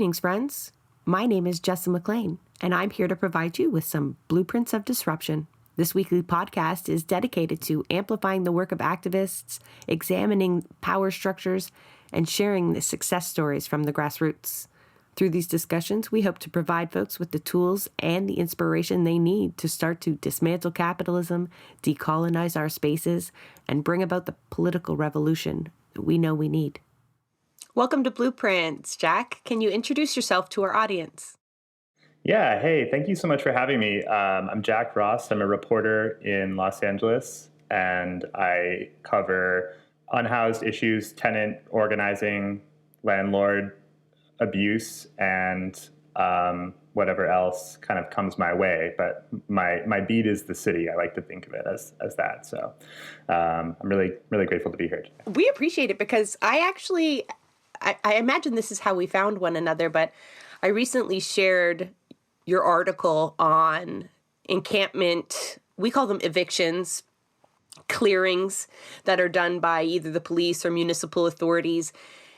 Greetings, friends. My name is Jessa McLean, and I'm here to provide you with some blueprints of disruption. This weekly podcast is dedicated to amplifying the work of activists, examining power structures, and sharing the success stories from the grassroots. Through these discussions, we hope to provide folks with the tools and the inspiration they need to start to dismantle capitalism, decolonize our spaces, and bring about the political revolution that we know we need. Welcome to Blueprints. Jack, can you introduce yourself to our audience? Yeah, hey, thank you so much for having me. I'm Jack Ross. I'm a reporter in Los Angeles, and I cover unhoused issues, tenant organizing, landlord abuse, and whatever else kind of comes my way. But my beat is the city. I like to think of it as that. So I'm really grateful to be here today. We appreciate it because I imagine this is how we found one another, but I recently shared your article on encampment, we call them evictions, clearings that are done by either the police or municipal authorities.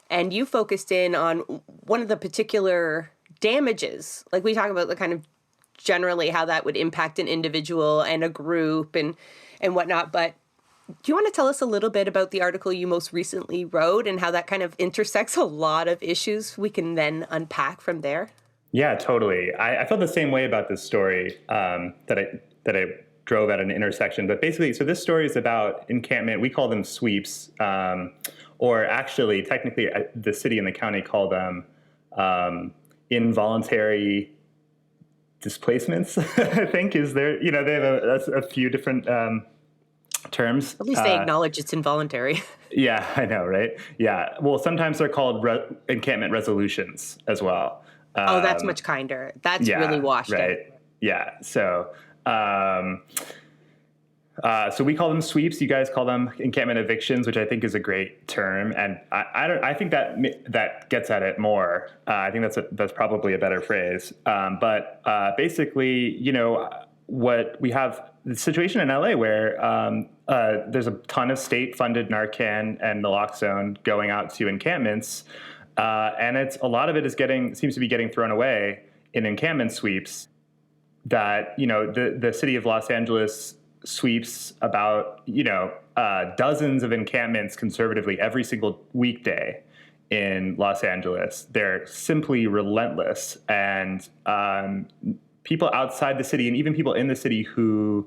And you focused in on one of the particular damages. Like we talk about the kind of generally how that would impact an individual and a group and whatnot. But do you want to tell us a little bit about the article you most recently wrote and how that kind of intersects a lot of issues we can then unpack from there? Yeah, totally. I felt the same way about this story that I drove at an intersection. But basically, so this story is about encampment. We call them sweeps, or actually, technically, the city and the county call them involuntary displacements. I think is there. They have a few different terms. At least they acknowledge it's involuntary. Yeah, I know, right? Yeah. Well, sometimes they're called encampment resolutions as well. That's much kinder. That's really washed right. out. Yeah. So we call them sweeps. You guys call them encampment evictions, which I think is a great term. And I think that gets at it more. I think that's probably a better phrase. But basically, what we have the situation in LA where there's a ton of state-funded Narcan and naloxone going out to encampments, and a lot of it seems to be getting thrown away in encampment sweeps. That the city of Los Angeles sweeps about dozens of encampments conservatively every single weekday in Los Angeles. They're simply relentless, and people outside the city and even people in the city who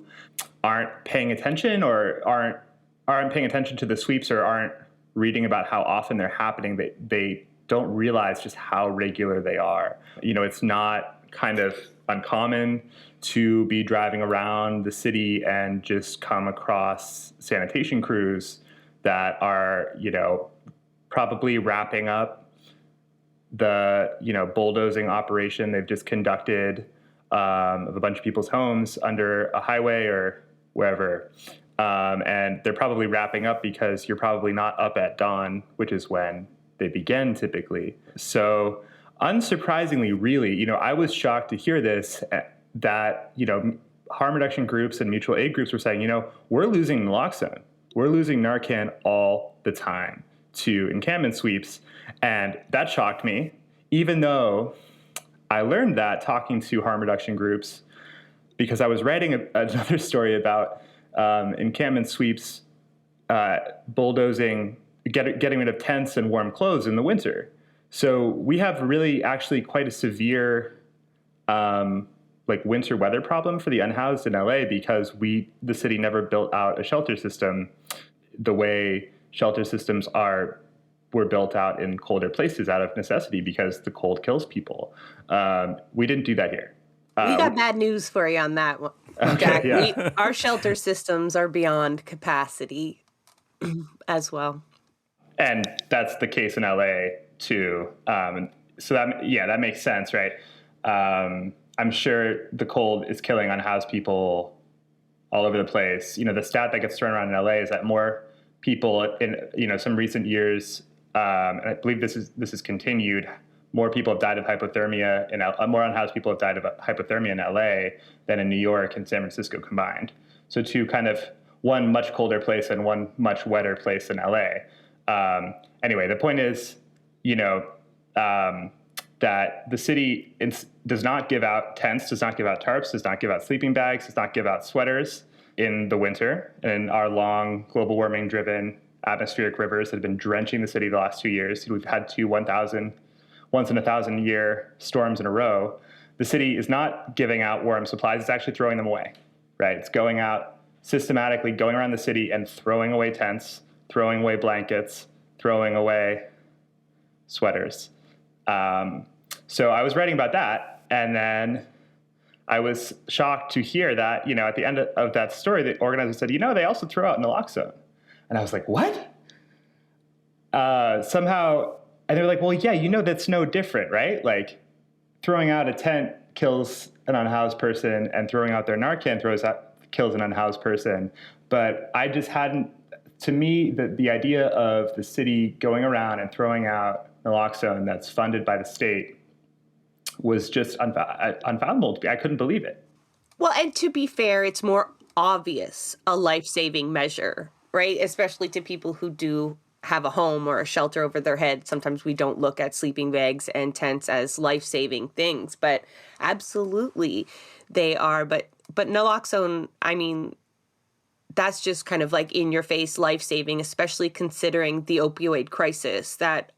aren't paying attention or aren't paying attention to the sweeps or aren't reading about how often they're happening, they don't realize just how regular they are. It's not kind of uncommon to be driving around the city and just come across sanitation crews that are, probably wrapping up the, bulldozing operation they've just conducted of a bunch of people's homes under a highway or wherever. And they're probably wrapping up because you're probably not up at dawn, which is when they begin typically. So unsurprisingly, really, I was shocked to hear this, that, harm reduction groups and mutual aid groups were saying, we're losing naloxone. We're losing Narcan all the time to encampment sweeps. And that shocked me, even though I learned that talking to harm reduction groups, because I was writing another story about encampment sweeps bulldozing, getting rid of tents and warm clothes in the winter. So we have really actually quite a severe winter weather problem for the unhoused in LA because the city never built out a shelter system the way shelter systems were built out in colder places out of necessity because the cold kills people. We didn't do that here. We got bad news for you on that one, Jack. Okay, yeah. Our shelter systems are beyond capacity as well. And that's the case in LA too. So that makes sense, right? I'm sure the cold is killing unhoused people all over the place. The stat that gets thrown around in LA is that more people in some recent years, and I believe this is continued, more people have died of hypothermia more unhoused people have died of hypothermia in LA than in New York and San Francisco combined. So two kind of one much colder place and one much wetter place in LA. Anyway, the point is, that the city does not give out tents, does not give out tarps, does not give out sleeping bags, does not give out sweaters in the winter. And our long global warming driven atmospheric rivers that have been drenching the city the last 2 years. We've had two once in a 1,000-year storms in a row. The city is not giving out warm supplies. It's actually throwing them away, right? It's going out systematically, going around the city and throwing away tents, throwing away blankets, throwing away sweaters. So I was writing about that, and then I was shocked to hear that, at the end of that story, the organizer said, they also throw out naloxone. And I was like, what? Somehow, and they were like, well, yeah, that's no different, right? Like, throwing out a tent kills an unhoused person, and throwing out their Narcan kills an unhoused person. But I just hadn't, to me, the idea of the city going around and throwing out naloxone that's funded by the state was just unfathomable to me. I couldn't believe it. Well, and to be fair, it's more obvious a life-saving measure, right? Especially to people who do have a home or a shelter over their head. Sometimes we don't look at sleeping bags and tents as life-saving things, but absolutely they are. But naloxone, I mean, that's just kind of like in your face life-saving, especially considering the opioid crisis that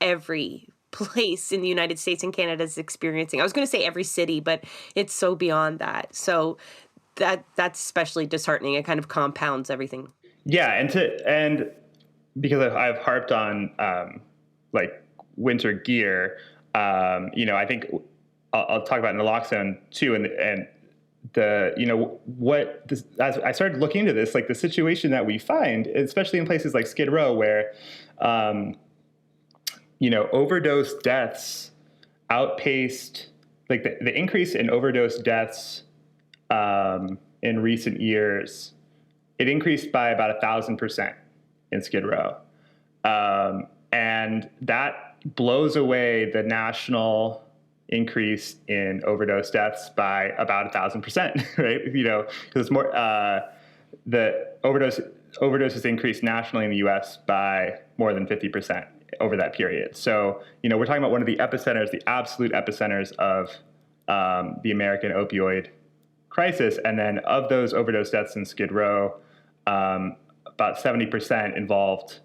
every place in the United States and Canada is experiencing. I was going to say every city, but it's so beyond that. So that's especially disheartening. It kind of compounds everything. Yeah, and because I've harped on like winter gear, I think I'll talk about naloxone too, and as I started looking into this, like the situation that we find, especially in places like Skid Row, where overdose deaths outpaced, like the increase in overdose deaths in recent years, it increased by about 1,000% in Skid Row. And that blows away the national increase in overdose deaths by about 1,000%, right? Because it's more, the overdoses increased nationally in the US by more than 50% over that period. So, we're talking about one of the epicenters, the absolute epicenters of the American opioid crisis. And then of those overdose deaths in Skid Row, about 70% involves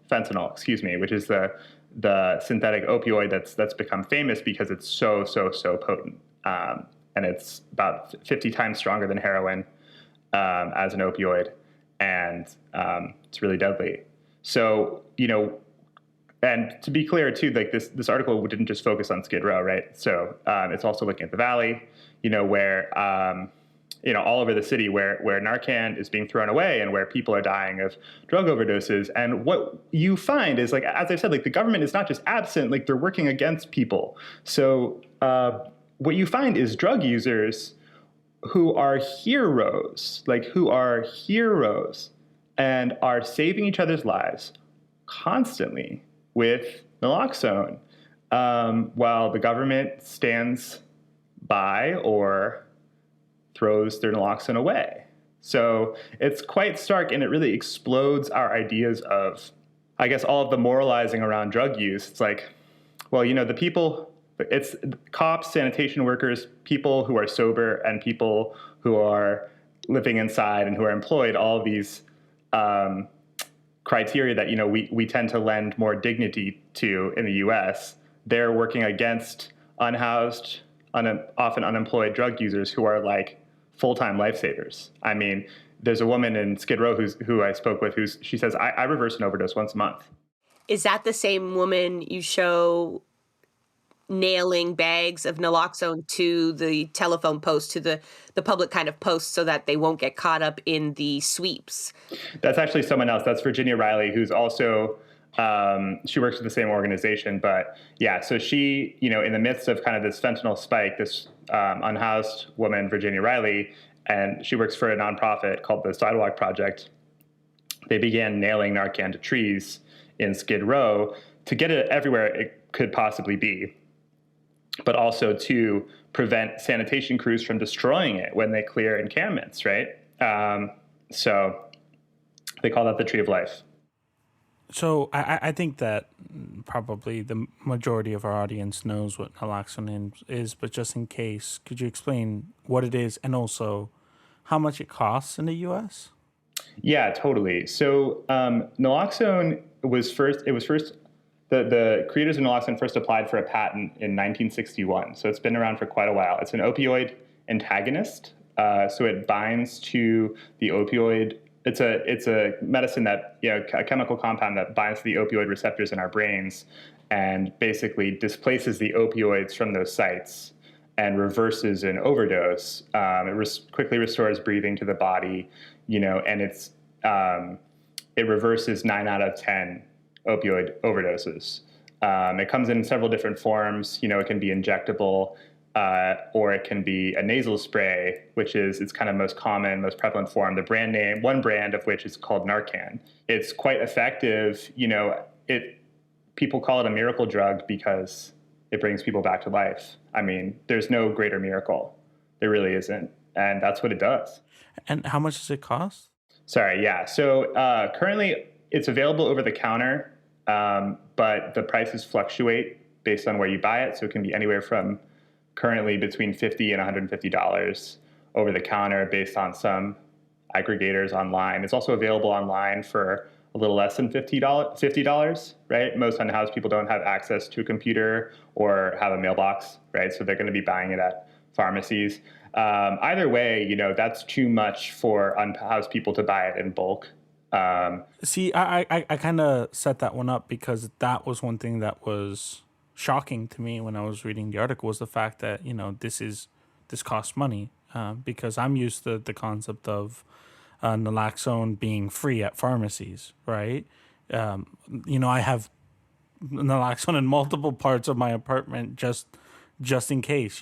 fentanyl, which is the synthetic opioid that's become famous because it's so potent. And it's about 50 times stronger than heroin as an opioid. And it's really deadly. So, and to be clear too, like this article didn't just focus on Skid Row, right? So it's also looking at the Valley, where, all over the city where Narcan is being thrown away and where people are dying of drug overdoses. And what you find is, like, as I said, like the government is not just absent, like they're working against people. So what you find is drug users who are heroes and are saving each other's lives constantly with naloxone, while the government stands by or throws their naloxone away. So it's quite stark, and it really explodes our ideas of, I guess, all of the moralizing around drug use. It's like, well, the people, it's cops, sanitation workers, people who are sober, and people who are living inside and who are employed, all of these criteria that, we tend to lend more dignity to in the US. They're working against unhoused, often unemployed drug users who are like full-time lifesavers. I mean, there's a woman in Skid Row who I spoke with she says, I reverse an overdose once a month. Is that the same woman you show nailing bags of naloxone to the telephone post, to the public kind of post, so that they won't get caught up in the sweeps? That's actually someone else. That's Virginia Riley, who's also, she works with the same organization. But yeah, so she, in the midst of kind of this fentanyl spike, this unhoused woman, Virginia Riley, and she works for a nonprofit called the Sidewalk Project. They began nailing Narcan to trees in Skid Row to get it everywhere it could possibly be, but also to prevent sanitation crews from destroying it when they clear encampments, right? So they call that the Tree of Life. So I think that probably the majority of our audience knows what naloxone is, but just in case, could you explain what it is and also how much it costs in the U.S.? Yeah, totally. So naloxone was first. It was first. The creators of naloxone first applied for a patent in 1961. So it's been around for quite a while. It's an opioid antagonist. So it binds to the opioid. It's a medicine that, a chemical compound that binds to the opioid receptors in our brains and basically displaces the opioids from those sites and reverses an overdose. Quickly restores breathing to the body, and it reverses 9 out of 10 opioid overdoses. It comes in several different forms. It can be injectable, or it can be a nasal spray, which is its kind of most common, most prevalent form. The brand name, one brand of which is called Narcan. It's quite effective. People call it a miracle drug because it brings people back to life. I mean, there's no greater miracle. There really isn't. And that's what it does. And how much does it cost? Sorry, yeah. So currently it's available over the counter, but the prices fluctuate based on where you buy it. So it can be anywhere from currently between $50 and $150 over the counter based on some aggregators online. It's also available online for a little less than $50, right? Most unhoused people don't have access to a computer or have a mailbox, right? So they're going to be buying it at pharmacies. Either way, that's too much for unhoused people to buy it in bulk. See, I kind of set that one up because that was one thing that was shocking to me when I was reading the article, was the fact that, this costs money, because I'm used to the concept of naloxone being free at pharmacies, right? I have naloxone in multiple parts of my apartment just in case,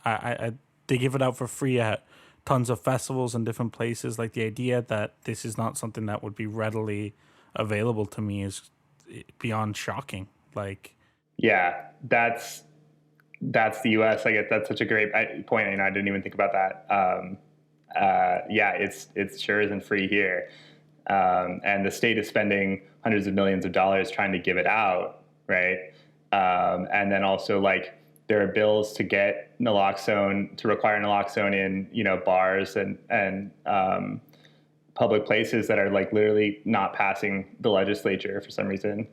I they give it out for free at tons of festivals and different places. Like, the idea that this is not something that would be readily available to me is beyond shocking. Like, yeah, that's the U.S. I guess that's such a great point. I didn't even think about that. It sure isn't free here, and the state is spending hundreds of millions of dollars trying to give it out, right? And then also, like, there are bills to get naloxone, to require naloxone in bars and public places that are like literally not passing the legislature for some reason.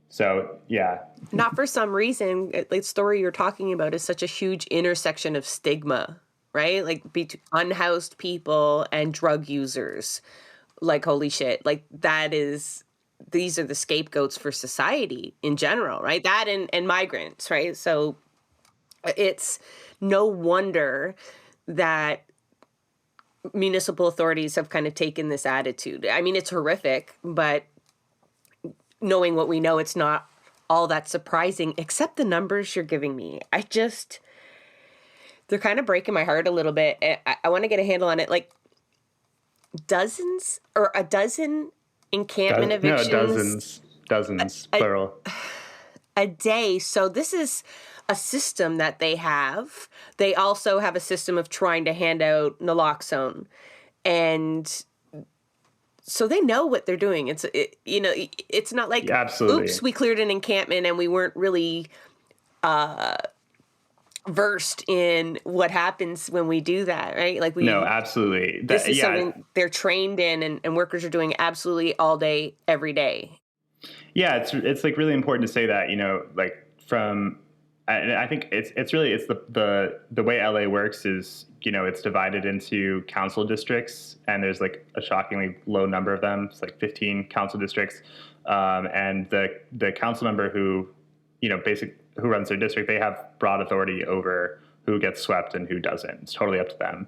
So yeah, not for some reason. The story you're talking about is such a huge intersection of stigma, right? Like, between unhoused people and drug users. Like, holy shit! Like, these are the scapegoats for society in general, right? That and migrants, right? So it's no wonder that municipal authorities have kind of taken this attitude. I mean, it's horrific, but knowing what we know, it's not all that surprising, except the numbers you're giving me. They're kind of breaking my heart a little bit. I want to get a handle on it. Like, dozens or a dozen encampment evictions. Dozens, plural. A day. So this is a system that they have. They also have a system of trying to hand out naloxone. And so they know what they're doing. It's not like, absolutely, oops, we cleared an encampment and we weren't really versed in what happens when we do that, right? Like, no, absolutely. This is something they're trained in, and workers are doing absolutely all day, every day. Yeah, it's like really important to say that, like, I think it's the way LA works is, it's divided into council districts, and there's like a shockingly low number of them. It's like 15 council districts, and the council member who runs their district, they have broad authority over who gets swept and who doesn't. It's totally up to them.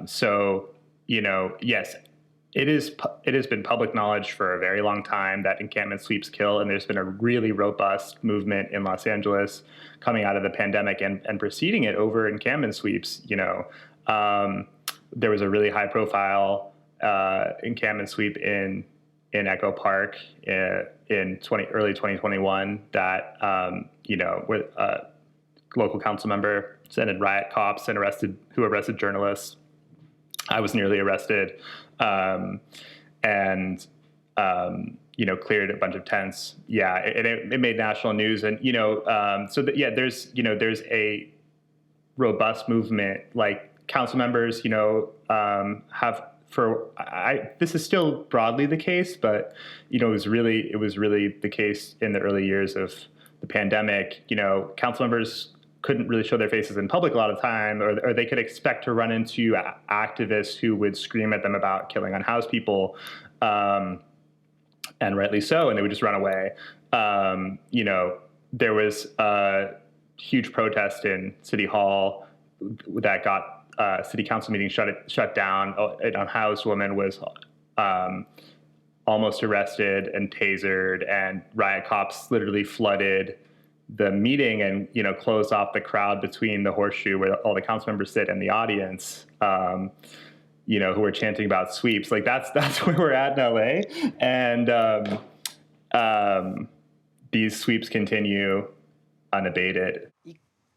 So, yes, it has been public knowledge for a very long time that encampment sweeps kill, and there's been a really robust movement in Los Angeles coming out of the pandemic and preceding it over encampment sweeps. There was a really high profile encampment sweep in Echo Park in early 2021 that where local council member sent in riot cops and who arrested journalists. I was nearly arrested. cleared a bunch of tents. Yeah, it made national news, and there's a robust movement. Like council members, have this is still broadly the case, but it was really the case in the early years of the pandemic. Council members couldn't really show their faces in public a lot of time, or they could expect to run into activists who would scream at them about killing unhoused people, and rightly so, and they would just run away. There was a huge protest in City Hall that got city council meeting shut down. An unhoused woman was almost arrested and tasered, and riot cops literally flooded the meeting and closed off the crowd between the horseshoe where all the council members sit and the audience, who were chanting about sweeps. Like that's where we're at in LA, and these sweeps continue unabated.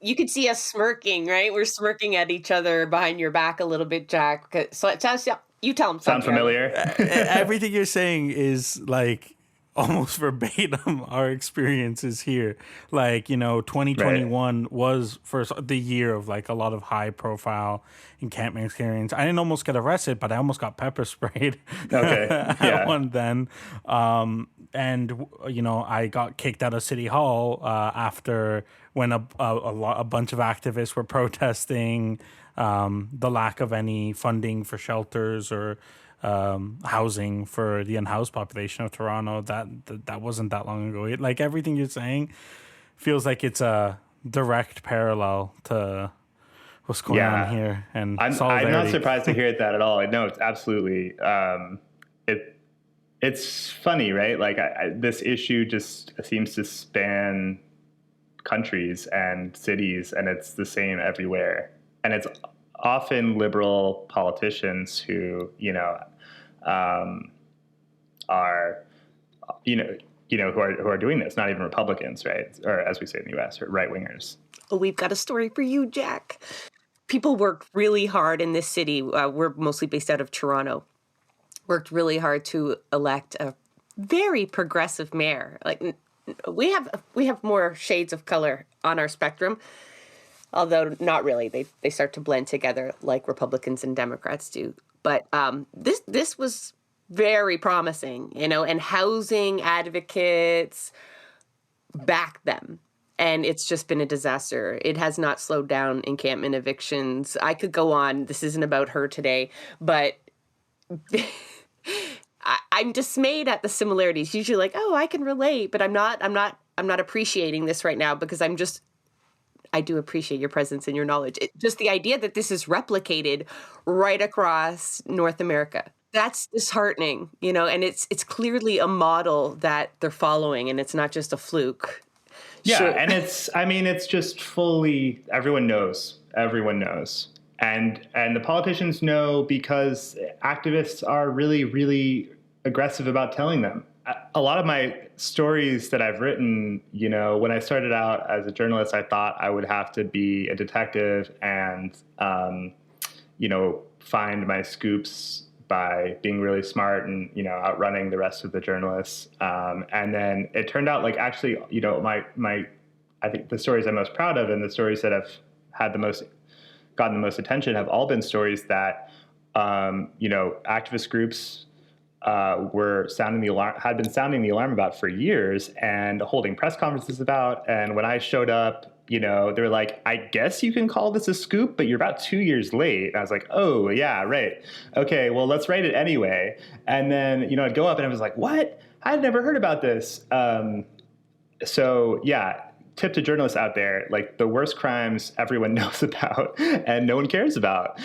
You could see us smirking, right? We're smirking at each other behind your back a little bit, Jack. So you tell them. Sound familiar? Everything you're saying is like almost verbatim our experiences here. Like, 2021 was the year of like a lot of high profile encampment experience. I didn't almost get arrested, but I almost got pepper sprayed. Okay. Yeah. One then. And I got kicked out of City Hall after when a bunch of activists were protesting the lack of any funding for shelters or housing for the unhoused population of Toronto. That wasn't that long ago. Like everything you're saying feels like it's a direct parallel to what's going on here. And I'm not surprised to hear that at all. No, it's absolutely. It's funny, right? Like this issue just seems to span countries and cities, and it's the same everywhere. And it's often liberal politicians who, are, who are doing this. Not even Republicans, right? Or as we say in the U.S., right wingers. Oh, we've got a story for you, Jack. People work really hard in this city. We're mostly based out of Toronto. Worked really hard to elect a very progressive mayor. Like we have more shades of color on our spectrum, although not really. They start to blend together like Republicans and Democrats do. But this was very promising, and housing advocates back them. And it's just been a disaster. It has not slowed down encampment evictions. I could go on. This isn't about her today, but I'm dismayed at the similarities. Usually like, oh, I can relate, but I'm not appreciating this right now because I do appreciate your presence and your knowledge. Just the idea that this is replicated right across North America. That's disheartening, and it's clearly a model that they're following, and it's not just a fluke. Yeah, sure. And it's just fully, everyone knows. And the politicians know because activists are really, really aggressive about telling them. A lot of my stories that I've written, when I started out as a journalist, I thought I would have to be a detective and, find my scoops by being really smart and, outrunning the rest of the journalists. And then it turned out like actually, I think the stories I'm most proud of and the stories that have gotten the most attention have all been stories that, activist groups were had been sounding the alarm about for years and holding press conferences about. And when I showed up, they were like, I guess you can call this a scoop, but you're about 2 years late. And I was like, oh yeah, right. Okay, well, let's write it anyway. And then, I'd go up and I was like, what? I'd never heard about this. So yeah, tip to journalists out there, like the worst crimes everyone knows about and no one cares about.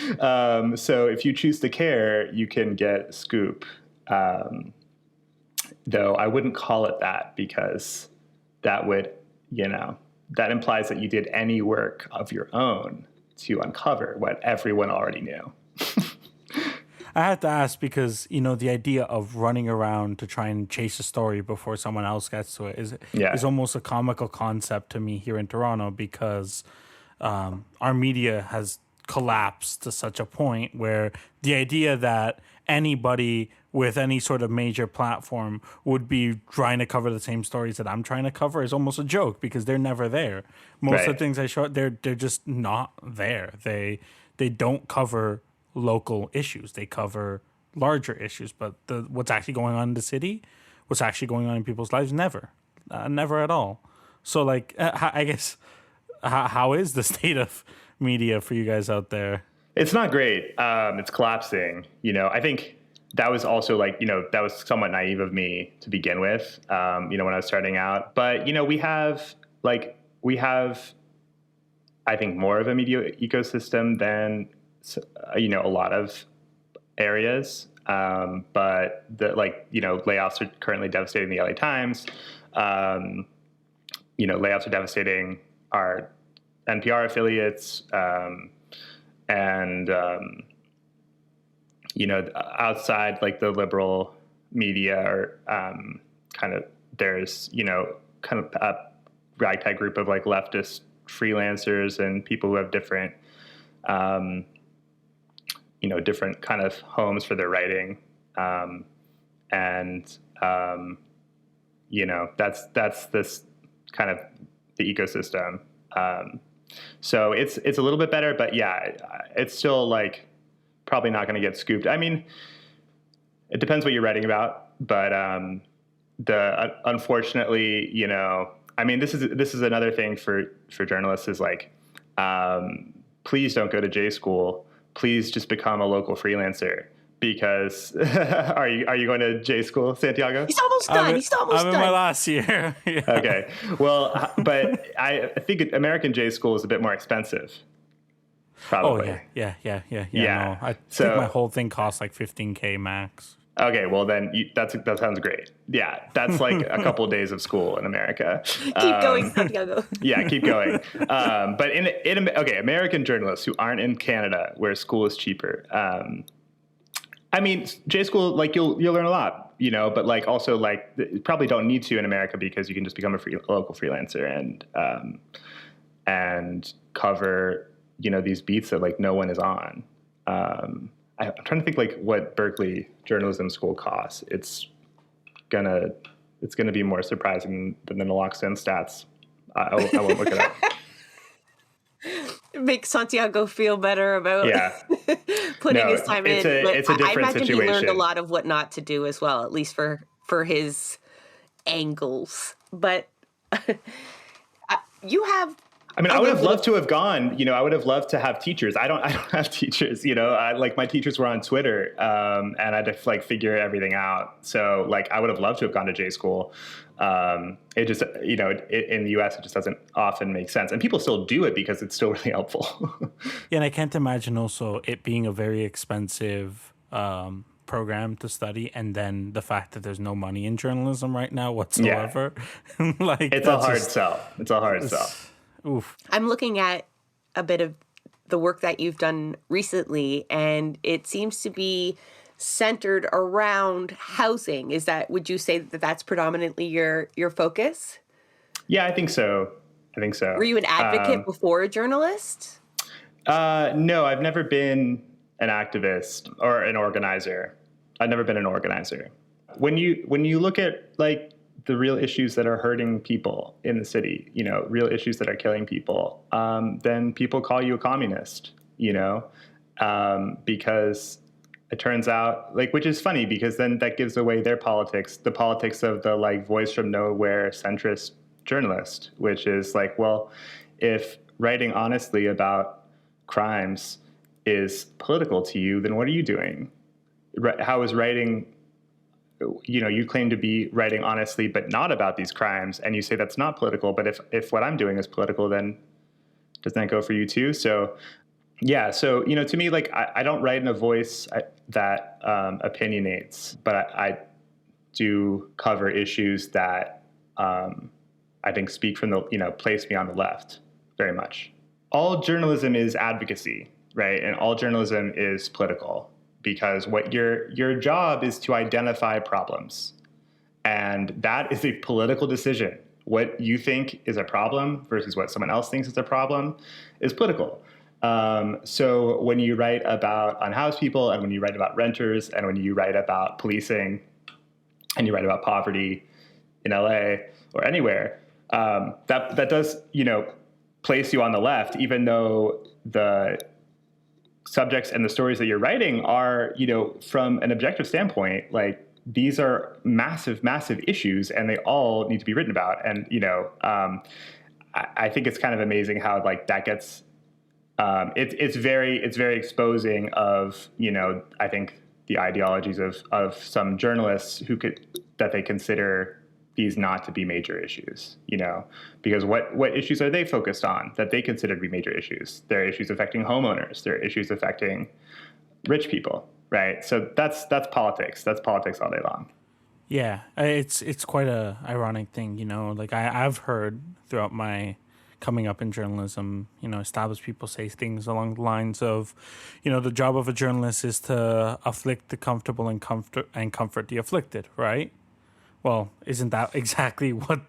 So if you choose to care, you can get scoop. Though I wouldn't call it that because that would, that implies that you did any work of your own to uncover what everyone already knew. I had to ask because, the idea of running around to try and chase a story before someone else gets to it is almost a comical concept to me here in Toronto because our media has collapsed to such a point where the idea that anybody with any sort of major platform would be trying to cover the same stories that I'm trying to cover is almost a joke because they're never there. Most of the things I show, they're just not there. They don't cover local issues. They cover larger issues, but what's actually going on in the city, what's actually going on in people's lives, never at all. So like, I guess, how is the state of media for you guys out there? It's not great. It's collapsing. I think that was also like, that was somewhat naive of me to begin with, when I was starting out. But, we have, I think, more of a media ecosystem than, a lot of areas. But layoffs are currently devastating the LA Times. Layoffs are devastating our NPR affiliates. Outside like the liberal media or kind of there's, kind of a ragtag group of like leftist freelancers and people who have different, different kind of homes for their writing. That's this kind of the ecosystem. So it's a little bit better, but yeah, it's still like probably not going to get scooped. I mean, it depends what you're writing about, but unfortunately, I mean, this is another thing for journalists is like, please don't go to J school. Please just become a local freelancer. Because are you going to J school, Santiago? He's almost done. I'm in my last year. Yeah. Okay. Well, but I think American J school is a bit more expensive. Probably. Oh yeah. Yeah. No, I think my whole thing costs like $15K max. Okay, well then that sounds great. Yeah, that's like a couple of days of school in America. Keep going, Santiago. Yeah, keep going. But American journalists who aren't in Canada, where school is cheaper. I mean, J school, like you'll learn a lot, but like also like you probably don't need to in America because you can just become a local freelancer and cover these beats that like no one is on. I'm trying to think like what Berkeley journalism school costs. It's gonna be more surprising than the Naloxone stats. I won't look it up. Make Santiago feel better about putting his time in. It's a different I imagine situation. he learned a lot of what not to do as well, at least for his angles. But you have. I mean, I would have loved to have gone. I would have loved to have teachers. I don't have teachers. My teachers were on Twitter, and I had to like figure everything out. So like, I would have loved to have gone to J school. It just, in the U.S. it just doesn't often make sense, and people still do it because it's still really helpful. Yeah, and I can't imagine also it being a very expensive program to study, and then the fact that there's no money in journalism right now whatsoever. Yeah. Like it's a hard sell. It's a hard sell. Oof. I'm looking at a bit of the work that you've done recently, and it seems to be centered around housing. Would you say that that's predominantly your focus? Yeah, I think so. Were you an advocate before a journalist? No, I've never been an activist or an organizer. I've never been an organizer. When you look at like the real issues that are hurting people in the city, real issues that are killing people, then people call you a communist, because it turns out which is funny because then that gives away their politics, the politics of the like voice from nowhere centrist journalist, which is like, well, if writing honestly about crimes is political to you, then what are you doing? How is writing, you claim to be writing honestly, but not about these crimes, and you say that's not political. But if what I'm doing is political, then doesn't that go for you too? So, yeah. So, to me, like, I don't write in a voice that opinionates, but I do cover issues that I think speak from the, place me on the left very much. All journalism is advocacy, right? And all journalism is political. Because what your job is to identify problems. And that is a political decision. What you think is a problem versus what someone else thinks is a problem is political. So when you write about unhoused people, and when you write about renters, and when you write about policing, and you write about poverty in LA or anywhere, that does, place you on the left, even though the subjects and the stories that you're writing are, from an objective standpoint, like these are massive, massive issues, and they all need to be written about. And, I think it's kind of amazing how like that gets, it's very exposing of, I think the ideologies of some journalists that they consider these not to be major issues, because what issues are they focused on that they consider to be major issues? There are issues affecting homeowners. There are issues affecting rich people, right? So that's politics. That's politics all day long. Yeah, it's quite a ironic thing, like I've heard throughout my coming up in journalism, established people say things along the lines of, the job of a journalist is to afflict the comfortable and comfort the afflicted, right? Well, isn't that exactly what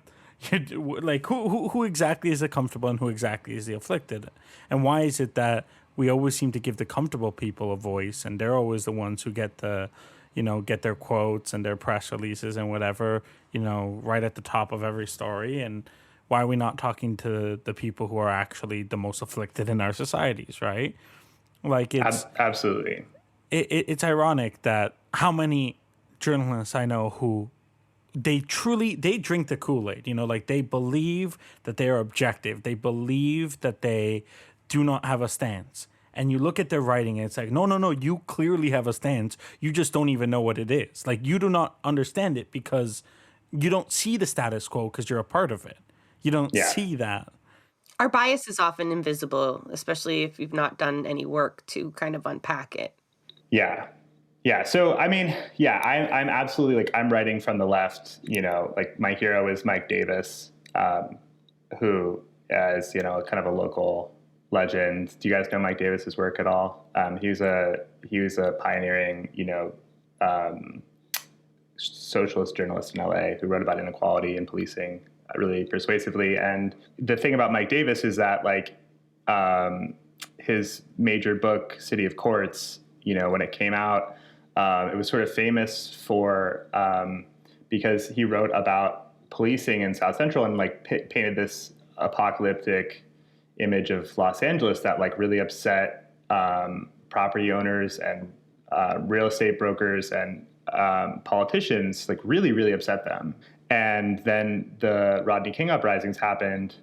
like who exactly is the comfortable and who exactly is the afflicted? And why is it that we always seem to give the comfortable people a voice, and they're always the ones who get get their quotes and their press releases and whatever, right at the top of every story? And why are we not talking to the people who are actually the most afflicted in our societies, right? Like it's absolutely. It's ironic that how many journalists I know who they drink the Kool-Aid, like they believe that they are objective. They believe that they do not have a stance. And you look at their writing and it's like, no, you clearly have a stance. You just don't even know what it is. Like you do not understand it because you don't see the status quo because you're a part of it. You don't see that. Our bias is often invisible, especially if you've not done any work to kind of unpack it. Yeah. Yeah. So, I mean, I'm absolutely like, I'm writing from the left, like my hero is Mike Davis, who is, kind of a local legend. Do you guys know Mike Davis's work at all? He was a pioneering, socialist journalist in LA who wrote about inequality and policing really persuasively. And the thing about Mike Davis is that like, his major book, City of Courts, when it came out, it was sort of famous for because he wrote about policing in South Central and like painted this apocalyptic image of Los Angeles that like really upset property owners and real estate brokers and politicians, like really, really upset them. And then the Rodney King uprisings happened,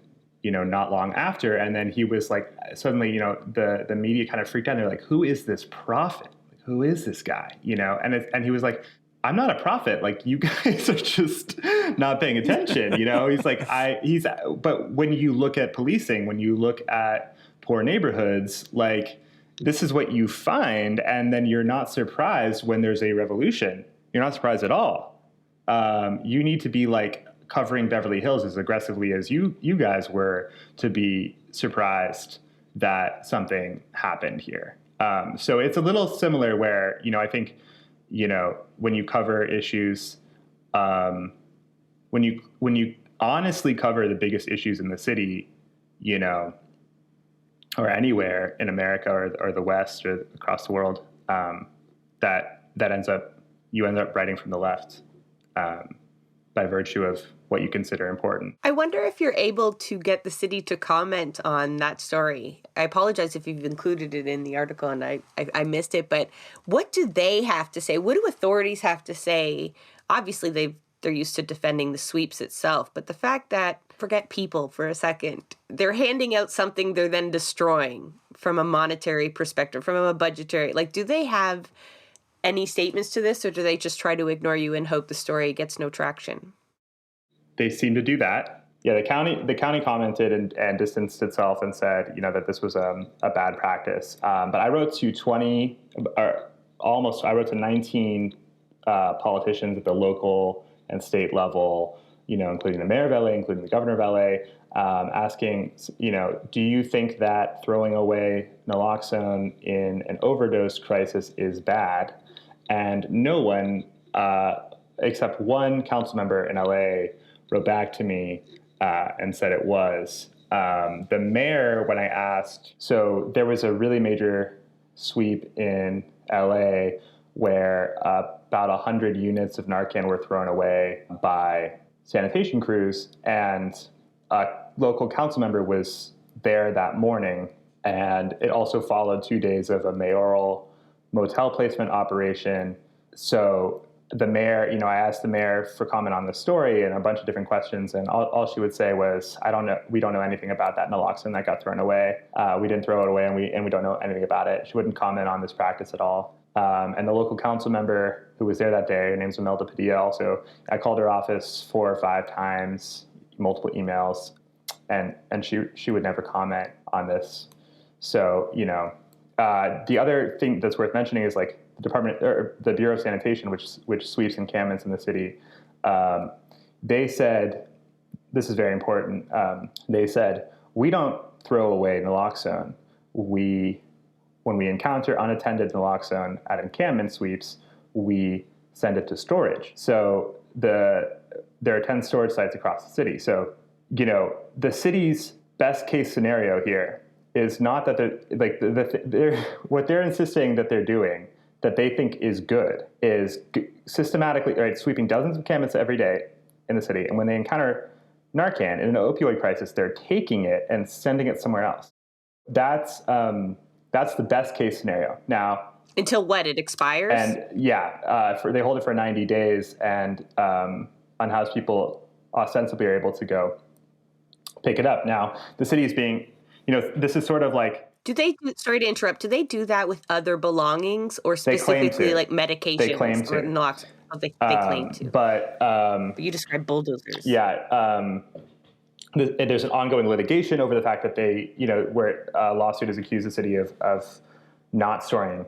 not long after. And then he was like, suddenly, the media kind of freaked out. They're like, who is this prophet? Who is this guy? And he was like, I'm not a prophet. Like you guys are just not paying attention. He's like, but when you look at policing, when you look at poor neighborhoods, like this is what you find. And then you're not surprised when there's a revolution. You're not surprised at all. You need to be like covering Beverly Hills as aggressively as you guys were to be surprised that something happened here. So it's a little similar where, I think, when you cover issues, when you honestly cover the biggest issues in the city, or anywhere in America or the West or across the world, you end up writing from the left, by virtue of what you consider important. I wonder if you're able to get the city to comment on that story. I apologize if you've included it in the article and I missed it, but what do they have to say? What do authorities have to say? Obviously, they're used to defending the sweeps itself, but the fact that, forget people for a second, they're handing out something they're then destroying from a monetary perspective, from a budgetary, like, do they have any statements to this, or do they just try to ignore you and hope the story gets no traction? They seem to do that. Yeah, the county commented and distanced itself and said, that this was a bad practice. But I wrote to 19 politicians at the local and state level, including the mayor of LA, including the governor of LA, asking, do you think that throwing away naloxone in an overdose crisis is bad? And no one, except one council member in LA, wrote back to me and said it was. The mayor, when I asked, so there was a really major sweep in LA where about 100 units of Narcan were thrown away by sanitation crews, and a local council member was there that morning. And it also followed 2 days of a mayoral motel placement operation. So the mayor, I asked the mayor for comment on the story and a bunch of different questions, and all she would say was, "I don't know. We don't know anything about that naloxone that got thrown away. We didn't throw it away, and we don't know anything about it." She wouldn't comment on this practice at all. And the local council member who was there that day, her name's Imelda Padilla. Also, I called her office 4 or 5 times, multiple emails, and she would never comment on this. So the other thing that's worth mentioning is like the department or the Bureau of Sanitation, which sweeps encampments in the city. They said, this is very important. They said, we don't throw away naloxone. When we encounter unattended naloxone at encampment sweeps, we send it to storage. So there are 10 storage sites across the city. So the city's best case scenario here is not that what they're insisting that they're doing that they think is good is systematically sweeping dozens of encampments every day in the city. And when they encounter Narcan in an opioid crisis, they're taking it and sending it somewhere else. That's the best case scenario. Now, until what? It expires? And they hold it for 90 days, and unhoused people ostensibly are able to go pick it up. Now, the city is being, this is sort of like, sorry to interrupt, do they do that with other belongings or specifically like medications? They claim to. Or naloxone? They claim to. But you describe bulldozers. Yeah. There's an ongoing litigation over the fact that where a lawsuit has accused the city of not storing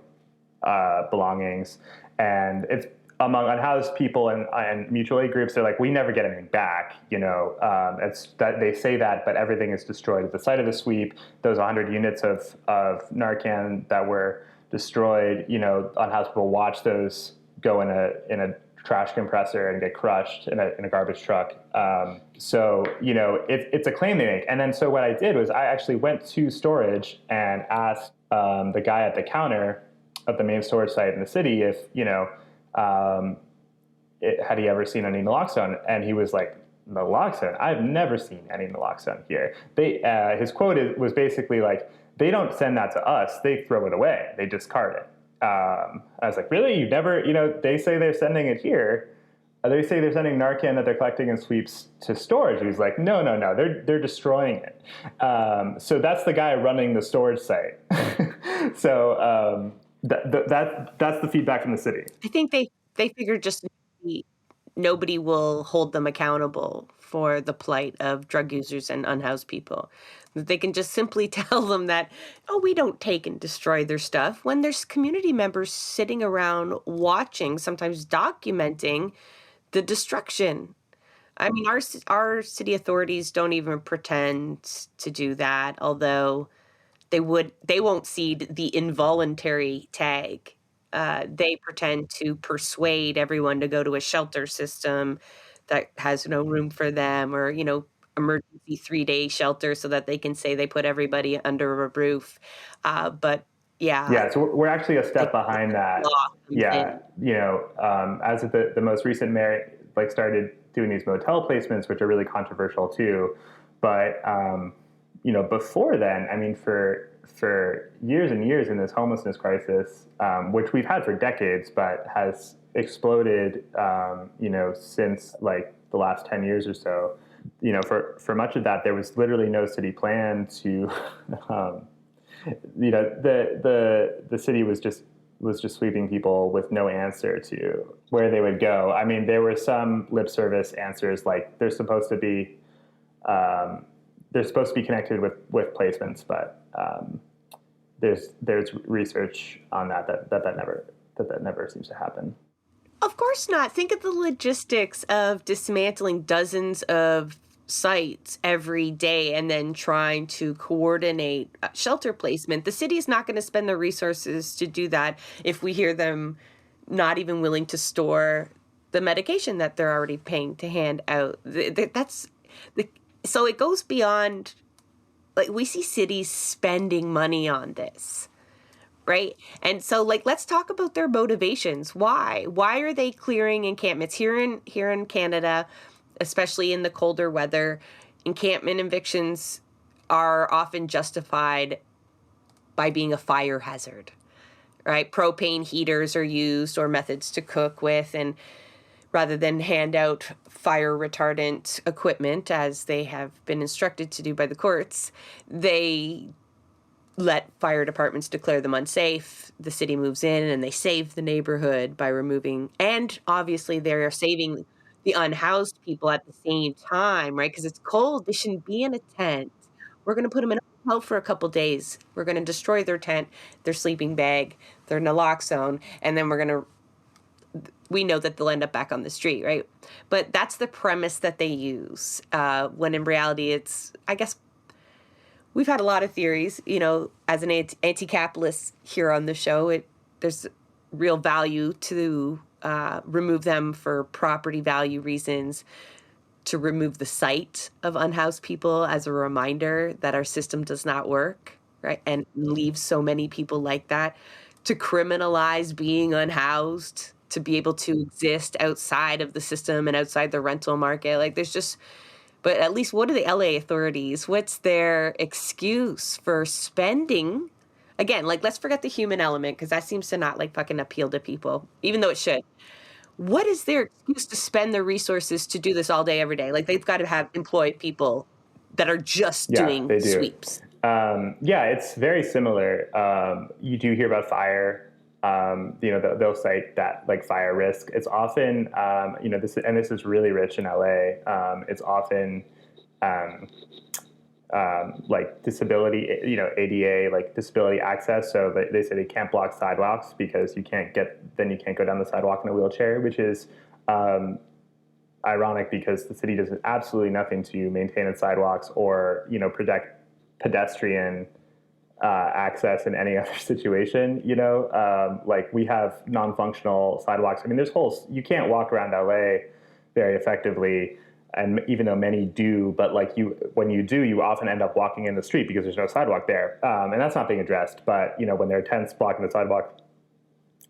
belongings. And it's among unhoused people and mutual aid groups, they're like, we never get anything back. It's that they say that, but everything is destroyed at the site of the sweep. Those 100 units of Narcan that were destroyed, unhoused people watch those go in a trash compressor and get crushed in a garbage truck. So it's a claim they make. And then so what I did was I actually went to storage and asked the guy at the counter of the main storage site in the city if had he ever seen any naloxone, and he was like, "Naloxone? I've never seen any naloxone here." His quote was basically like, "They don't send that to us; they throw it away, they discard it." I was like, "Really? You never? They say they're sending it here. They say they're sending Narcan that they're collecting in sweeps to storage." He was like, "No, they're destroying it." So that's the guy running the storage site. So that's the feedback from the city. I think they figure just nobody will hold them accountable for the plight of drug users and unhoused people. They can just simply tell them that, we don't take and destroy their stuff, when there's community members sitting around watching, sometimes documenting the destruction. I mean, our city authorities don't even pretend to do that, although they won't cede the involuntary tag. They pretend to persuade everyone to go to a shelter system that has no room for them, or, emergency 3-day shelter so that they can say they put everybody under a roof. But yeah. Yeah, so we're actually a step behind that. Yeah, as of the most recent mayor, started doing these motel placements, which are really controversial too. But, before then, I mean, for years and years in this homelessness crisis, which we've had for decades, but has exploded, since the last 10 years or so. For much of that, there was literally no city plan to, the city was just sweeping people with no answer to where they would go. I mean, there were some lip service answers, like they're supposed to be connected with placements, but there's research on that never seems to happen. Of course not. Think of the logistics of dismantling dozens of sites every day and then trying to coordinate shelter placement. The city is not going to spend the resources to do that if we hear them not even willing to store the medication that they're already paying to hand out. So it goes beyond like we see cities spending money on this, right? And so like let's talk about their motivations. Why are they clearing encampments here in Canada, especially in the colder weather? Encampment evictions are often justified by being a fire hazard, right? Propane heaters are used, or methods to cook with, and rather than hand out fire retardant equipment as they have been instructed to do by the courts, they let fire departments declare them unsafe. The city moves in and they save the neighborhood by removing, and obviously they're saving the unhoused people at the same time, right? Because it's cold. They shouldn't be in a tent. We're going to put them in a hotel for a couple days. We're going to destroy their tent, their sleeping bag, their naloxone, and then we know that they'll end up back on the street, right? But that's the premise that they use. When in reality, it's, I guess, we've had a lot of theories, as an anti-capitalist here on the show, there's real value to remove them for property value reasons, to remove the sight of unhoused people as a reminder that our system does not work, right? And leave so many people like that, to criminalize being unhoused, to be able to exist outside of the system and outside the rental market. Like but at least what are the LA authorities? What's their excuse for spending? Again, like let's forget the human element, because that seems to not like fucking appeal to people, even though it should. What is their excuse to spend their resources to do this all day, every day? Like they've got to have employed people that are just doing sweeps. It's very similar. You do hear about fire. They'll cite that like fire risk. It's often, this is really rich in LA. It's often like disability, ADA, like disability access. So they say they can't block sidewalks because you can't go down the sidewalk in a wheelchair, which is ironic because the city does absolutely nothing to maintain its sidewalks or, protect pedestrian access in any other situation, like we have non-functional sidewalks. I mean, you can't walk around LA very effectively. And even though many do, but when you do, you often end up walking in the street because there's no sidewalk there. And that's not being addressed. But, when there are tents blocking the sidewalk,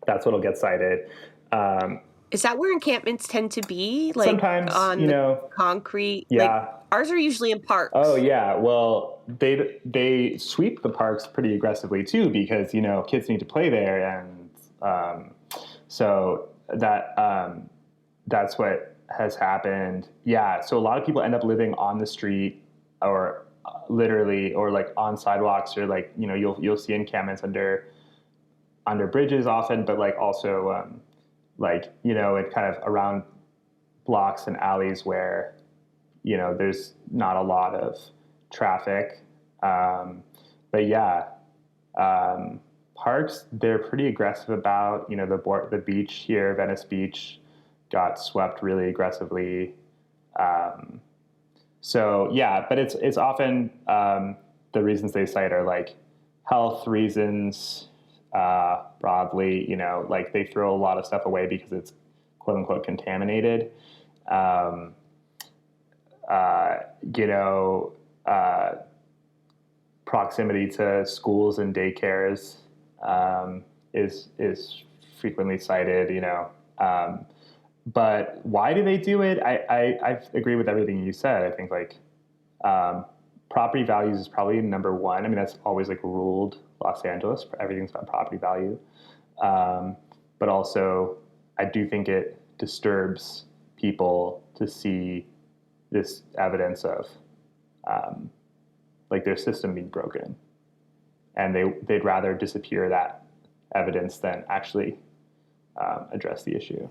that's what'll get cited. Is that where encampments tend to be? Like sometimes, on the concrete? Yeah. Like, ours are usually in parks. Oh, yeah. Well, they sweep the parks pretty aggressively, too, because, kids need to play there. And so that's what has happened. Yeah. So a lot of people end up living on the street or literally or like on sidewalks or like, you'll see encampments under bridges often, but like also it kind of around blocks and alleys where, there's not a lot of traffic. But yeah, parks, they're pretty aggressive about, the beach here, Venice Beach, got swept really aggressively. So yeah, but it's often the reasons they cite are like health reasons broadly, like they throw a lot of stuff away because it's quote unquote contaminated. Proximity to schools and daycares is frequently cited, but why do they do it? I agree with everything you said. I think property values is probably number one. I mean, that's always like ruled Los Angeles. Everything's about property value. But also, I do think it disturbs people to see this evidence of their system being broken. And they'd rather disappear that evidence than actually address the issue.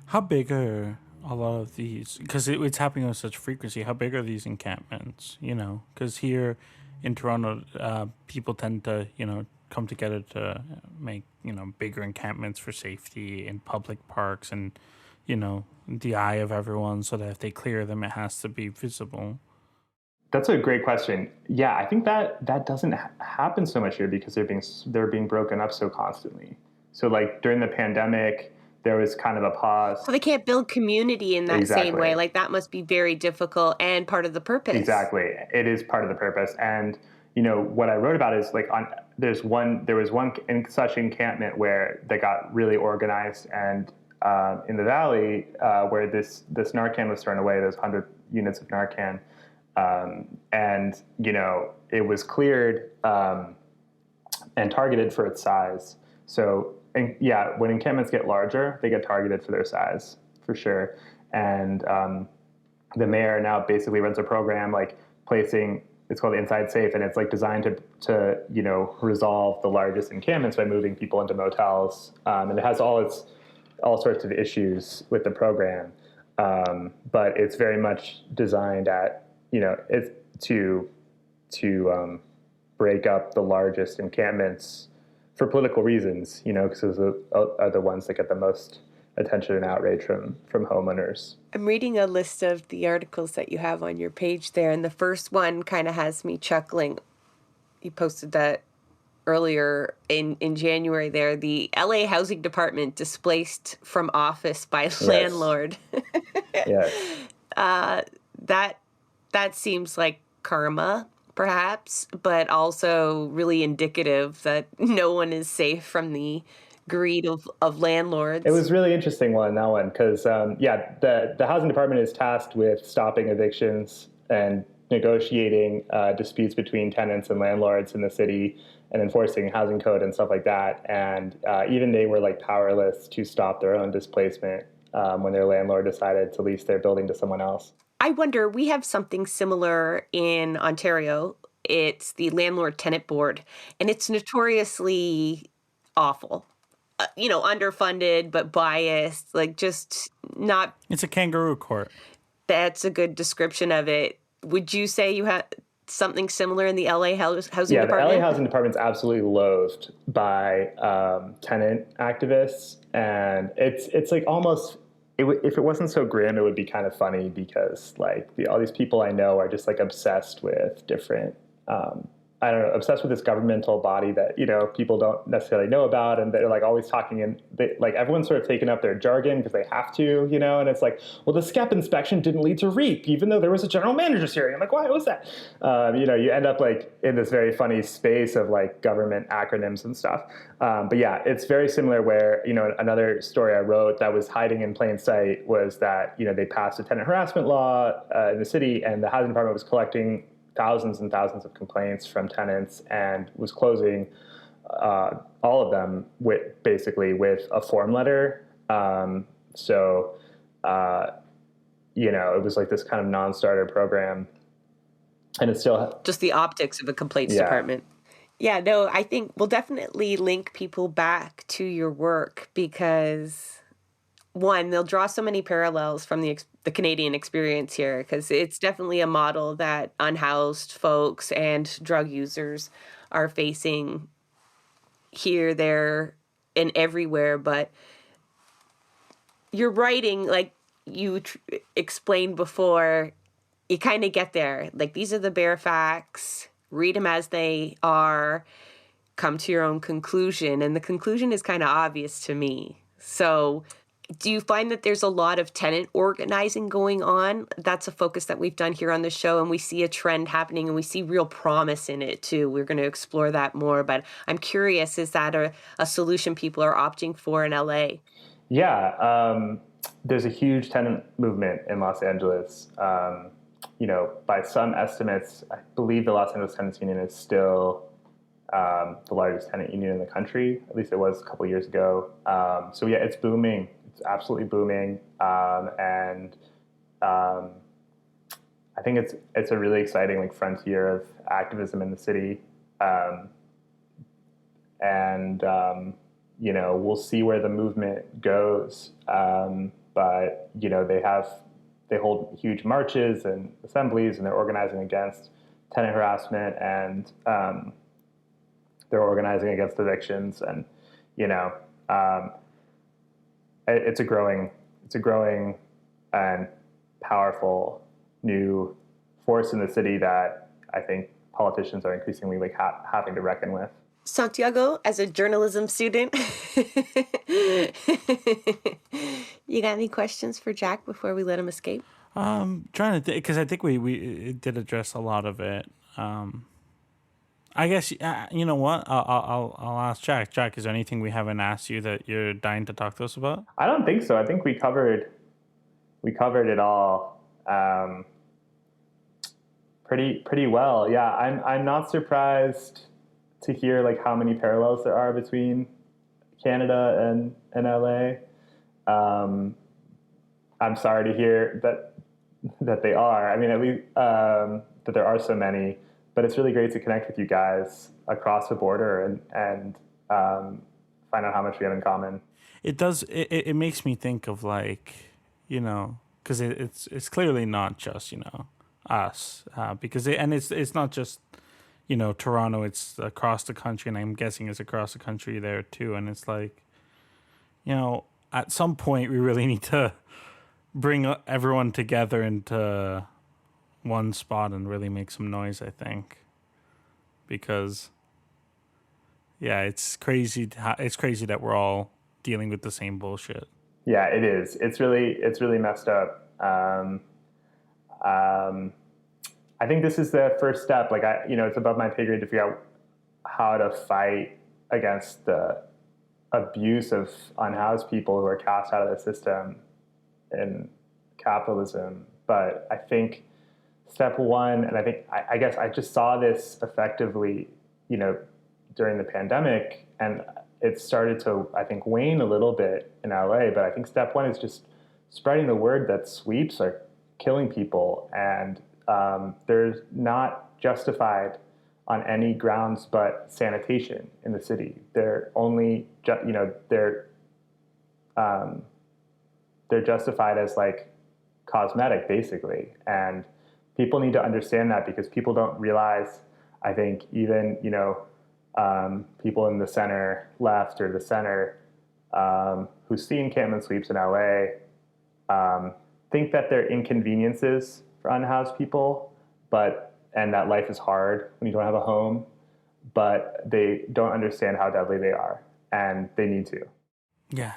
How big are a lot of these? Because it's happening with such frequency. How big are these encampments? Because here in Toronto, people tend to, come together to make, bigger encampments for safety in public parks and, the eye of everyone, so that if they clear them, it has to be visible. That's a great question. Yeah, I think that doesn't happen so much here because they're being broken up so constantly. So like during the pandemic, there was kind of a pause. So they can't build community in that same way. Exactly. Like that must be very difficult and part of the purpose. Exactly. It is part of the purpose. And, what I wrote about is like there was one such encampment where they got really organized, and in the valley where this Narcan was thrown away, those 100 units of Narcan, and it was cleared and targeted for its size. So when encampments get larger, they get targeted for their size for sure. And the mayor now basically runs a program like placing. It's called Inside Safe, and it's like designed to resolve the largest encampments by moving people into motels, and it has all sorts of issues with the program, but it's very much designed at it's to break up the largest encampments for political reasons, because those are the ones that get the most attention and outrage from homeowners. I'm reading a list of the articles that you have on your page there, and the first one kind of has me chuckling. You posted that earlier in January there. The LA Housing Department displaced from office by landlord. Yes. That seems like karma, perhaps, but also really indicative that no one is safe from the greed of landlords. It was really interesting that one, because the housing department is tasked with stopping evictions and negotiating disputes between tenants and landlords in the city and enforcing housing code and stuff like that. And even they were like powerless to stop their own displacement when their landlord decided to lease their building to someone else. I wonder, we have something similar in Ontario. It's the Landlord Tenant Board, and it's notoriously awful. Underfunded, but biased, like just not. It's a kangaroo court. That's a good description of it. Would you say you had something similar in the LA Housing Department? Yeah, the LA Housing Department's absolutely loathed by tenant activists, and it's like almost. If it wasn't so grim, it would be kind of funny, because like all these people I know are just like obsessed with different, obsessed with this governmental body that, people don't necessarily know about. And they're like always talking, and like everyone's sort of taken up their jargon because they have to, and it's like, well, the SCEP inspection didn't lead to REAP, even though there was a general manager's hearing. I'm like, why was that? You end up like in this very funny space of like government acronyms and stuff. But yeah, it's very similar where, another story I wrote that was hiding in plain sight was that, they passed a tenant harassment law in the city, and the housing department was collecting thousands and thousands of complaints from tenants and was closing all of them with a form letter. It was like this kind of non-starter program, and it's still just the optics of a complaints department. Yeah, no, I think we'll definitely link people back to your work because, one, they'll draw so many parallels from the Canadian experience here, because it's definitely a model that unhoused folks and drug users are facing here, there, and everywhere. But your writing, like you explained before, you kind of get there. Like, these are the bare facts. Read them as they are. Come to your own conclusion. And the conclusion is kind of obvious to me. So do you find that there's a lot of tenant organizing going on? That's a focus that we've done here on the show, and we see a trend happening, and we see real promise in it too. We're going to explore that more, but I'm curious, is that a solution people are opting for in LA? Yeah, there's a huge tenant movement in Los Angeles. By some estimates, I believe the Los Angeles Tenants Union is still the largest tenant union in the country. At least it was a couple of years ago. So yeah, it's booming. It's absolutely booming, and I think it's a really exciting like frontier of activism in the city, we'll see where the movement goes. But they hold huge marches and assemblies, and they're organizing against tenant harassment, and they're organizing against evictions, and it's a growing and powerful new force in the city that I think politicians are increasingly like having to reckon with. Santiago, as a journalism student, you got any questions for Jack before we let him escape? Trying to think, because I think we did address a lot of it. I guess you know what? I'll ask Jack. Jack, is there anything we haven't asked you that you're dying to talk to us about? I don't think so. I think we covered it all pretty well. Yeah, I'm not surprised to hear like how many parallels there are between Canada and LA. I'm sorry to hear that they are. I mean, at least that there are so many. But it's really great to connect with you guys across the border and find out how much we have in common. It does. It makes me think of like, you know, because it's clearly not just, you know, us, because it's not just, you know, Toronto. It's across the country, and I'm guessing it's across the country there too. And it's like, you know, at some point we really need to bring everyone together into one spot and really make some noise, I think, because yeah, it's crazy that we're all dealing with the same bullshit. Yeah, it is. It's really messed up. I think this is the first step. Like, it's above my pay grade to figure out how to fight against the abuse of unhoused people who are cast out of the system in capitalism. But I think step one, and I guess I just saw this effectively, you know, during the pandemic, and it started to, I think, wane a little bit in LA. But I think step one is just spreading the word that sweeps are killing people, and they're not justified on any grounds but sanitation in the city. They're only, they're justified as like cosmetic, basically, and people need to understand that, because people don't realize, I think, even, people in the center left or the center who see encampment sweeps in LA think that they're inconveniences for unhoused people, and that life is hard when you don't have a home, but they don't understand how deadly they are, and they need to. Yeah,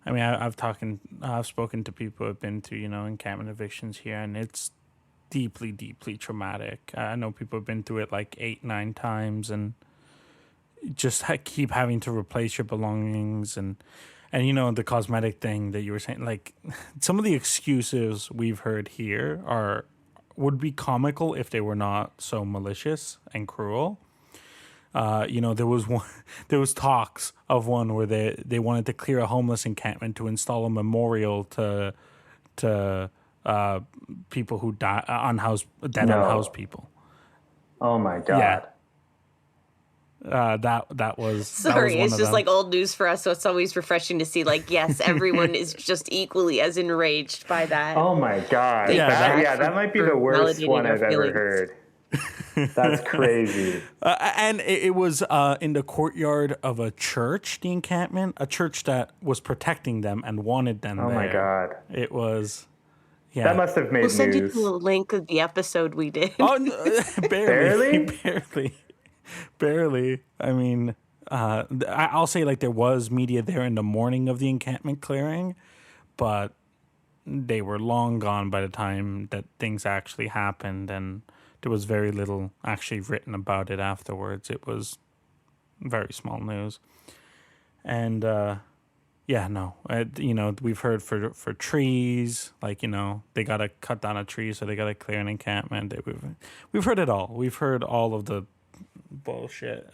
I mean, I've spoken to people who have been through, encampment evictions here, and it's deeply, deeply traumatic. I know people have been through it like 8-9 times, and just keep having to replace your belongings, and the cosmetic thing that you were saying, like some of the excuses we've heard here would be comical if they were not so malicious and cruel. There was talks of one where they wanted to clear a homeless encampment to install a memorial to people who die, unhoused people. Oh my God. Yeah. That was sorry. That was it's just them. like old news for us, so it's always refreshing to see. Like, yes, everyone is just equally as enraged by that. Oh my God. That might be the worst one I've ever heard. That's crazy. And it was in the courtyard of a church, the encampment, a church that was protecting them and wanted them there. Oh my God. It was, yeah. That must have made news. We'll send you the link of the episode we did. Oh, barely. I mean, I'll say like there was media there in the morning of the encampment clearing, but they were long gone by the time that things actually happened, and there was very little actually written about it afterwards. It was very small news. And, we've heard for trees, like, they got to cut down a tree, so they got to clear an encampment. We've heard it all. We've heard all of the bullshit.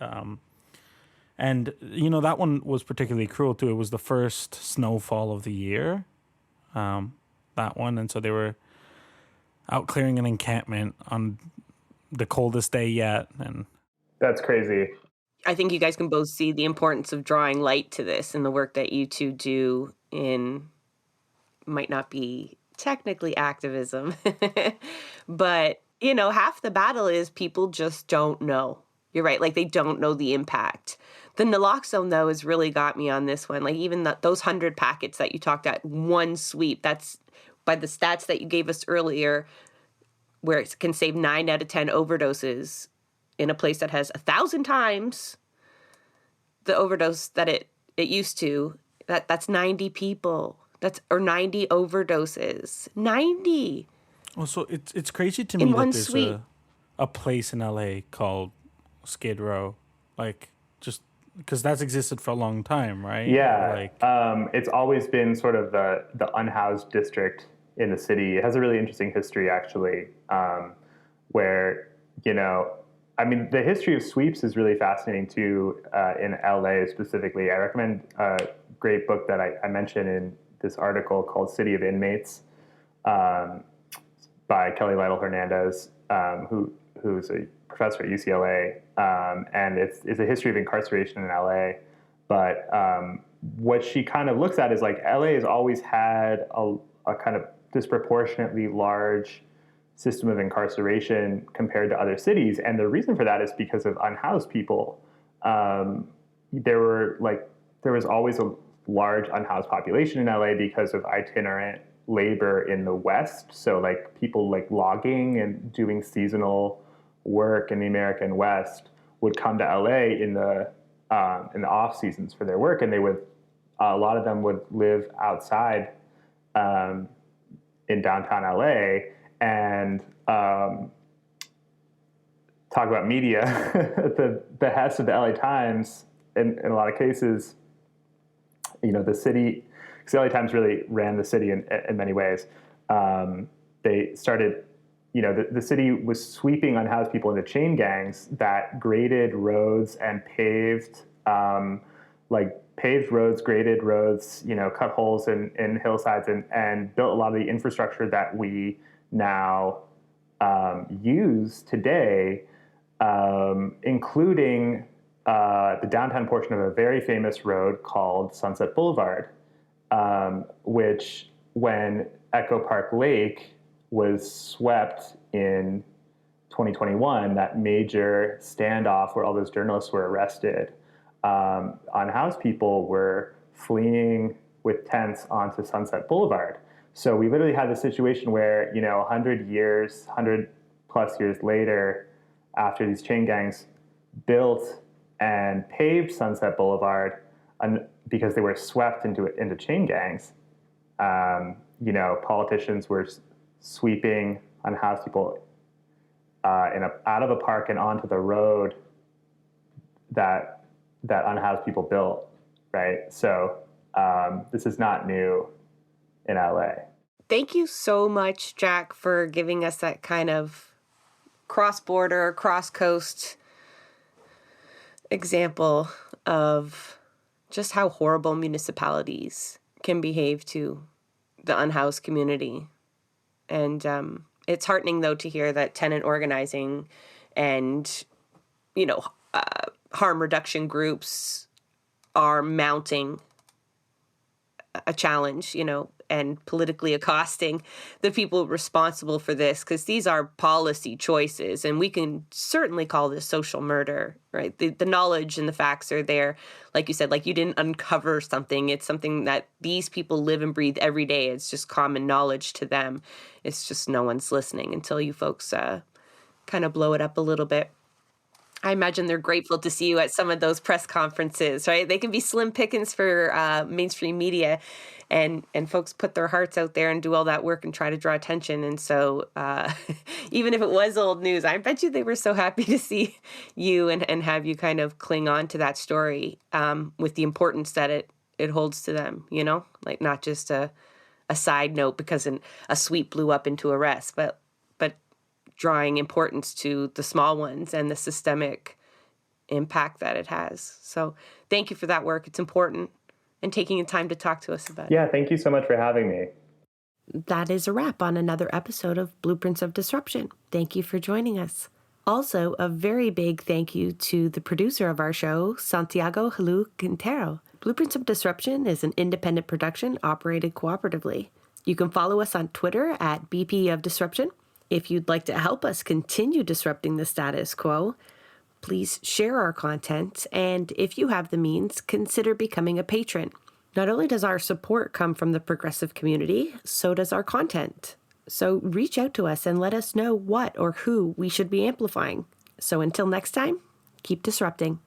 And, that one was particularly cruel, too. It was the first snowfall of the year, that one. And so they were out clearing an encampment on the coldest day yet, and that's crazy. I think you guys can both see the importance of drawing light to this and the work that you two do in, might not be technically activism, but half the battle is people just don't know. You're right, like they don't know the impact. The naloxone, though, has really got me on this one. Like even those 100 packets that you talked at one sweep, that's by the stats that you gave us earlier, where it can save 9 out of 10 overdoses. in a place that has 1,000 times the overdose that it used to, that's 90 people. Or 90 overdoses. 90 Well, so it's crazy to in me that one there's suite. a place in LA called Skid Row, like, just because that's existed for a long time, right? Yeah, Like, it's always been sort of the unhoused district in the city. It has a really interesting history, actually, where, I mean, the history of sweeps is really fascinating too, in LA specifically. I recommend a great book that I mentioned in this article called City of Inmates, um, by Kelly Lytle Hernandez, who's a professor at UCLA, and it's a history of incarceration in LA. But what she kind of looks at is like LA has always had a kind of disproportionately large system of incarceration compared to other cities, and the reason for that is because of unhoused people. There was always a large unhoused population in LA because of itinerant labor in the West. So like people like logging and doing seasonal work in the American West would come to LA in the off seasons for their work, and they would a lot of them would live outside in downtown LA and talk about media at the behest of the LA Times. In a lot of cases, the city, because the LA Times really ran the city in many ways. They started, the city was sweeping unhoused people into chain gangs that graded roads and paved roads, graded roads, cut holes in hillsides and built a lot of the infrastructure that we now use today, including the downtown portion of a very famous road called Sunset Boulevard, which, when Echo Park Lake was swept in 2021, that major standoff where all those journalists were arrested, unhoused people were fleeing with tents onto Sunset Boulevard. So we literally had the situation where, 100 plus years later, after these chain gangs built and paved Sunset Boulevard, because they were swept into chain gangs, politicians were sweeping unhoused people out of the park and onto the road that unhoused people built, right? So this is not new in LA. Thank you so much, Jack, for giving us that kind of cross-border, cross-coast example of just how horrible municipalities can behave to the unhoused community. And it's heartening, though, to hear that tenant organizing and, harm reduction groups are mounting a challenge, and politically accosting the people responsible for this, because these are policy choices, and we can certainly call this social murder, right? The knowledge and the facts are there. Like you said, like you didn't uncover something. It's something that these people live and breathe every day. It's just common knowledge to them. It's just no one's listening until you folks kind of blow it up a little bit. I imagine they're grateful to see you at some of those press conferences, right? They can be slim pickings for mainstream media, and folks put their hearts out there and do all that work and try to draw attention. And so even if it was old news, I bet you they were so happy to see you and have you kind of cling on to that story with the importance that it holds to them, like not just a side note because a sweep blew up into arrest, but drawing importance to the small ones and the systemic impact that it has. So thank you for that work. It's important, and taking the time to talk to us about it. Yeah, thank you so much for having me. That is a wrap on another episode of Blueprints of Disruption. Thank you for joining us. Also, a very big thank you to the producer of our show, Santiago Halu Quintero. Blueprints of Disruption is an independent production operated cooperatively. You can follow us on Twitter at BP of Disruption. If you'd like to help us continue disrupting the status quo, please share our content, and if you have the means, consider becoming a patron. Not only does our support come from the progressive community, so does our content. So reach out to us and let us know what or who we should be amplifying. So until next time, keep disrupting.